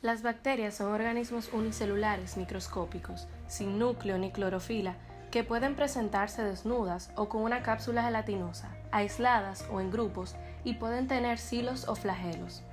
Las bacterias son organismos unicelulares microscópicos, sin núcleo ni clorofila, que pueden presentarse desnudas o con una cápsula gelatinosa, aisladas o en grupos, y pueden tener cilos o flagelos.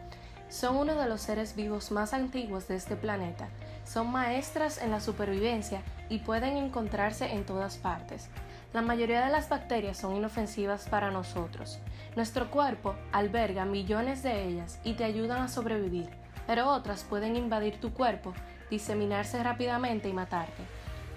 Son uno de los seres vivos más antiguos de este planeta, son maestras en la supervivencia y pueden encontrarse en todas partes. La mayoría de las bacterias son inofensivas para nosotros. Nuestro cuerpo alberga millones de ellas y te ayudan a sobrevivir, pero otras pueden invadir tu cuerpo, diseminarse rápidamente y matarte.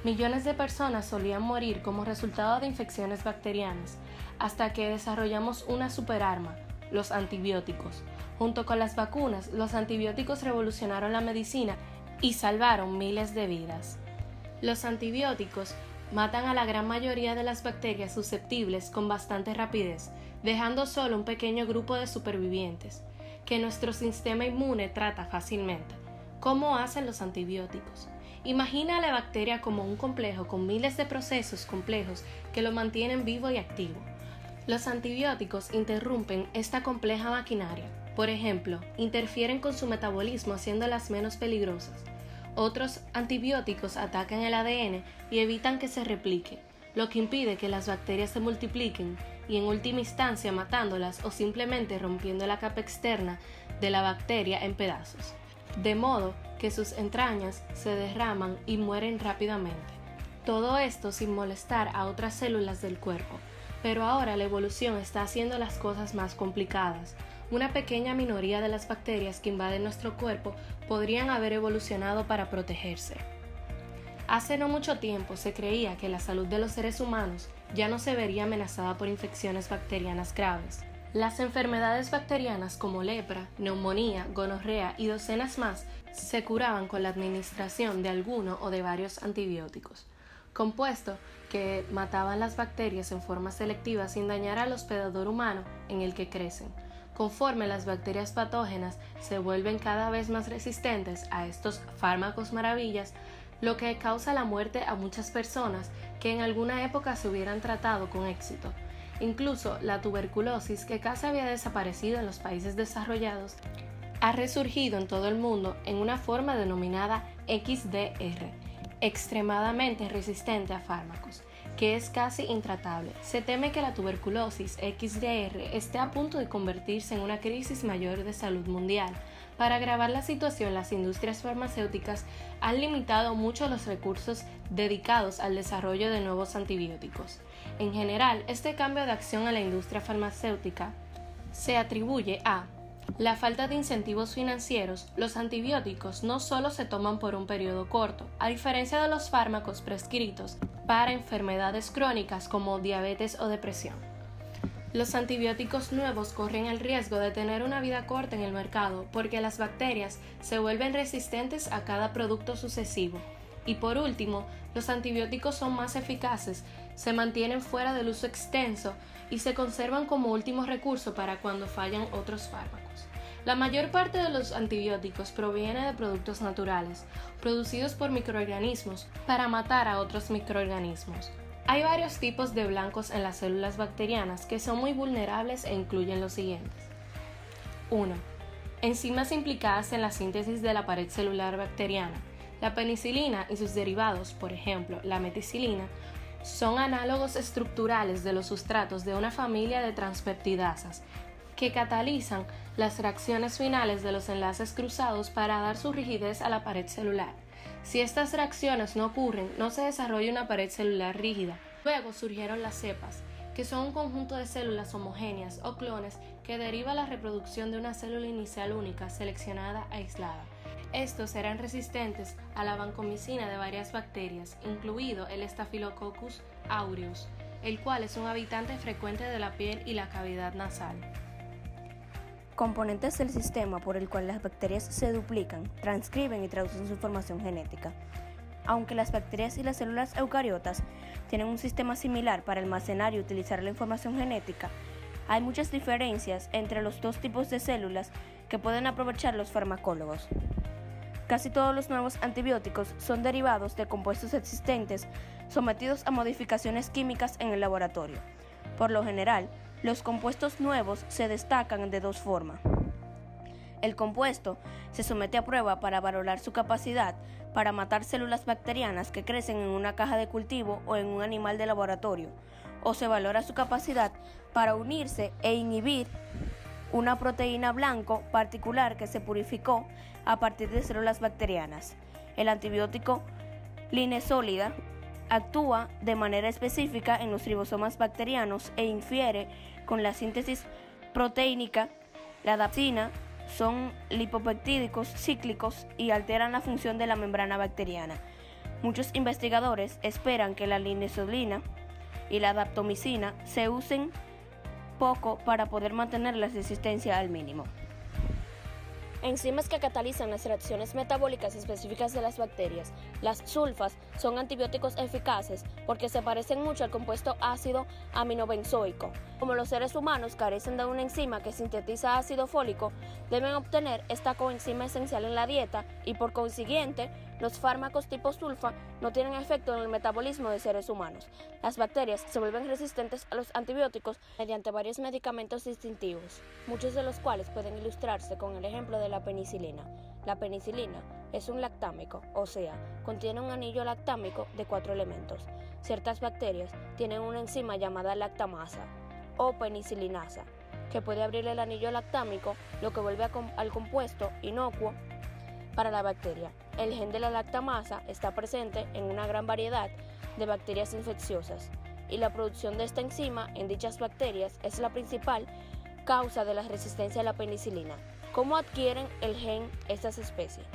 Millones de personas solían morir como resultado de infecciones bacterianas, hasta que desarrollamos una superarma, los antibióticos. Junto con las vacunas, los antibióticos revolucionaron la medicina y salvaron miles de vidas. Los antibióticos matan a la gran mayoría de las bacterias susceptibles con bastante rapidez, dejando solo un pequeño grupo de supervivientes, que nuestro sistema inmune trata fácilmente. ¿Cómo hacen los antibióticos? Imagina a la bacteria como un complejo con miles de procesos complejos que lo mantienen vivo y activo. Los antibióticos interrumpen esta compleja maquinaria. Por ejemplo, interfieren con su metabolismo haciéndolas menos peligrosas. Otros antibióticos atacan el ADN y evitan que se replique, lo que impide que las bacterias se multipliquen y en última instancia matándolas o simplemente rompiendo la capa externa de la bacteria en pedazos, de modo que sus entrañas se derraman y mueren rápidamente. Todo esto sin molestar a otras células del cuerpo. Pero ahora la evolución está haciendo las cosas más complicadas. Una pequeña minoría de las bacterias que invaden nuestro cuerpo podrían haber evolucionado para protegerse. Hace no mucho tiempo se creía que la salud de los seres humanos ya no se vería amenazada por infecciones bacterianas graves. Las enfermedades bacterianas como lepra, neumonía, gonorrea y docenas más se curaban con la administración de alguno o de varios antibióticos, compuestos que mataban las bacterias en forma selectiva sin dañar al hospedador humano en el que crecen. Conforme las bacterias patógenas se vuelven cada vez más resistentes a estos fármacos maravillas, lo que causa la muerte a muchas personas que en alguna época se hubieran tratado con éxito. Incluso la tuberculosis, que casi había desaparecido en los países desarrollados, ha resurgido en todo el mundo en una forma denominada XDR, extremadamente resistente a fármacos, que es casi intratable. Se teme que la tuberculosis XDR esté a punto de convertirse en una crisis mayor de salud mundial. Para agravar la situación, las industrias farmacéuticas han limitado mucho los recursos dedicados al desarrollo de nuevos antibióticos. En general, este cambio de acción a la industria farmacéutica se atribuye a la falta de incentivos financieros. Los antibióticos no solo se toman por un periodo corto, a diferencia de los fármacos prescritos para enfermedades crónicas como diabetes o depresión. Los antibióticos nuevos corren el riesgo de tener una vida corta en el mercado porque las bacterias se vuelven resistentes a cada producto sucesivo. Y por último, los antibióticos son más eficaces, se mantienen fuera del uso extenso y se conservan como último recurso para cuando fallan otros fármacos. La mayor parte de los antibióticos proviene de productos naturales, producidos por microorganismos para matar a otros microorganismos. Hay varios tipos de blancos en las células bacterianas que son muy vulnerables e incluyen los siguientes. 1. Enzimas implicadas en la síntesis de la pared celular bacteriana. La penicilina y sus derivados, por ejemplo, la meticilina, son análogos estructurales de los sustratos de una familia de transpeptidasas que catalizan las reacciones finales de los enlaces cruzados para dar su rigidez a la pared celular. Si estas reacciones no ocurren, no se desarrolla una pared celular rígida. Luego surgieron las cepas, que son un conjunto de células homogéneas o clones que deriva la reproducción de una célula inicial única seleccionada aislada. Estos eran resistentes a la vancomicina de varias bacterias, incluido el Staphylococcus aureus, el cual es un habitante frecuente de la piel y la cavidad nasal. Componentes del sistema por el cual las bacterias se duplican, transcriben y traducen su información genética. Aunque las bacterias y las células eucariotas tienen un sistema similar para almacenar y utilizar la información genética, hay muchas diferencias entre los dos tipos de células que pueden aprovechar los farmacólogos. Casi todos los nuevos antibióticos son derivados de compuestos existentes sometidos a modificaciones químicas en el laboratorio. Por lo general, los compuestos nuevos se destacan de dos formas. El compuesto se somete a prueba para valorar su capacidad para matar células bacterianas que crecen en una caja de cultivo o en un animal de laboratorio, o se valora su capacidad para unirse e inhibir una proteína blanco particular que se purificó a partir de células bacterianas. El antibiótico linezolida actúa de manera específica en los ribosomas bacterianos e infiere con la síntesis proteínica. La dapsina son lipopeptídicos cíclicos y alteran la función de la membrana bacteriana. Muchos investigadores esperan que la linezolida y la daptomicina se usen poco para poder mantener la resistencia al mínimo. Enzimas que catalizan las reacciones metabólicas específicas de las bacterias. Las sulfas son antibióticos eficaces porque se parecen mucho al compuesto ácido aminobenzoico. Como los seres humanos carecen de una enzima que sintetiza ácido fólico, deben obtener esta coenzima esencial en la dieta y por consiguiente, los fármacos tipo sulfa no tienen efecto en el metabolismo de seres humanos. Las bacterias se vuelven resistentes a los antibióticos mediante varios medicamentos distintivos, muchos de los cuales pueden ilustrarse con el ejemplo de la penicilina. La penicilina es un lactámico, o sea, contiene un anillo lactámico de 4 elementos. Ciertas bacterias tienen una enzima llamada lactamasa o penicilinasa, que puede abrir el anillo lactámico, lo que vuelve al compuesto inocuo para la bacteria. El gen de la lactamasa está presente en una gran variedad de bacterias infecciosas y la producción de esta enzima en dichas bacterias es la principal causa de la resistencia a la penicilina. ¿Cómo adquieren el gen estas especies?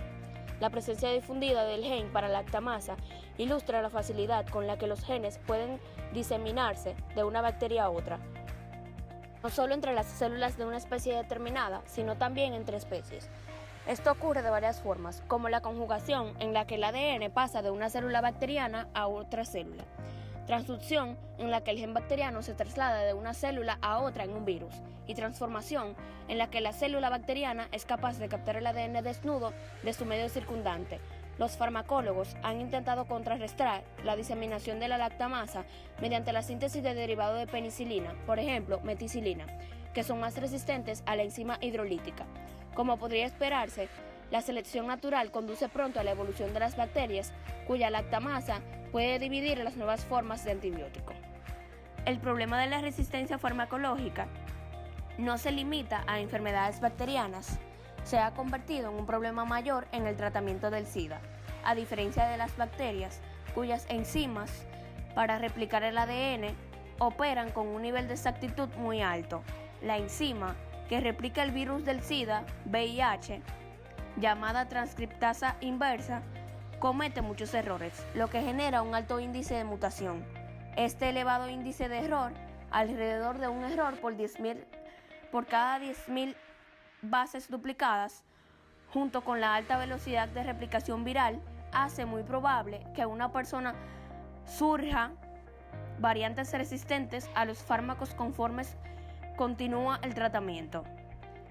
La presencia difundida del gen para lactamasa ilustra la facilidad con la que los genes pueden diseminarse de una bacteria a otra, no solo entre las células de una especie determinada, sino también entre especies. Esto ocurre de varias formas, como la conjugación, en la que el ADN pasa de una célula bacteriana a otra célula. Transducción, en la que el gen bacteriano se traslada de una célula a otra en un virus. Y transformación, en la que la célula bacteriana es capaz de captar el ADN desnudo de su medio circundante. Los farmacólogos han intentado contrarrestar la diseminación de la lactamasa mediante la síntesis de derivados de penicilina, por ejemplo, meticilina, que son más resistentes a la enzima hidrolítica. Como podría esperarse, la selección natural conduce pronto a la evolución de las bacterias, cuya lactamasa puede dividir en las nuevas formas de antibiótico. El problema de la resistencia farmacológica no se limita a enfermedades bacterianas, se ha convertido en un problema mayor en el tratamiento del SIDA, a diferencia de las bacterias, cuyas enzimas para replicar el ADN operan con un nivel de exactitud muy alto. La enzima que replica el virus del SIDA, VIH, llamada transcriptasa inversa, comete muchos errores, lo que genera un alto índice de mutación. Este elevado índice de error, alrededor de un error por cada 10.000 bases duplicadas, junto con la alta velocidad de replicación viral, hace muy probable que en una persona surja variantes resistentes a los fármacos conforme continúa el tratamiento.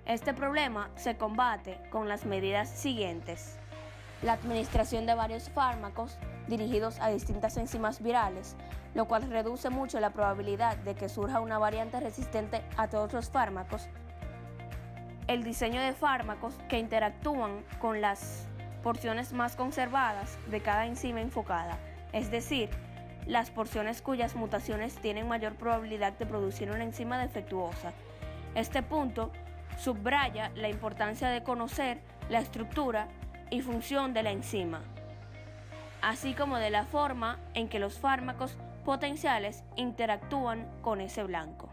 Este problema se combate con las medidas siguientes: la administración de varios fármacos dirigidos a distintas enzimas virales, lo cual reduce mucho la probabilidad de que surja una variante resistente a todos los fármacos. El diseño de fármacos que interactúan con las porciones más conservadas de cada enzima enfocada, es decir, las porciones cuyas mutaciones tienen mayor probabilidad de producir una enzima defectuosa. Este punto subraya la importancia de conocer la estructura y función de la enzima, así como de la forma en que los fármacos potenciales interactúan con ese blanco.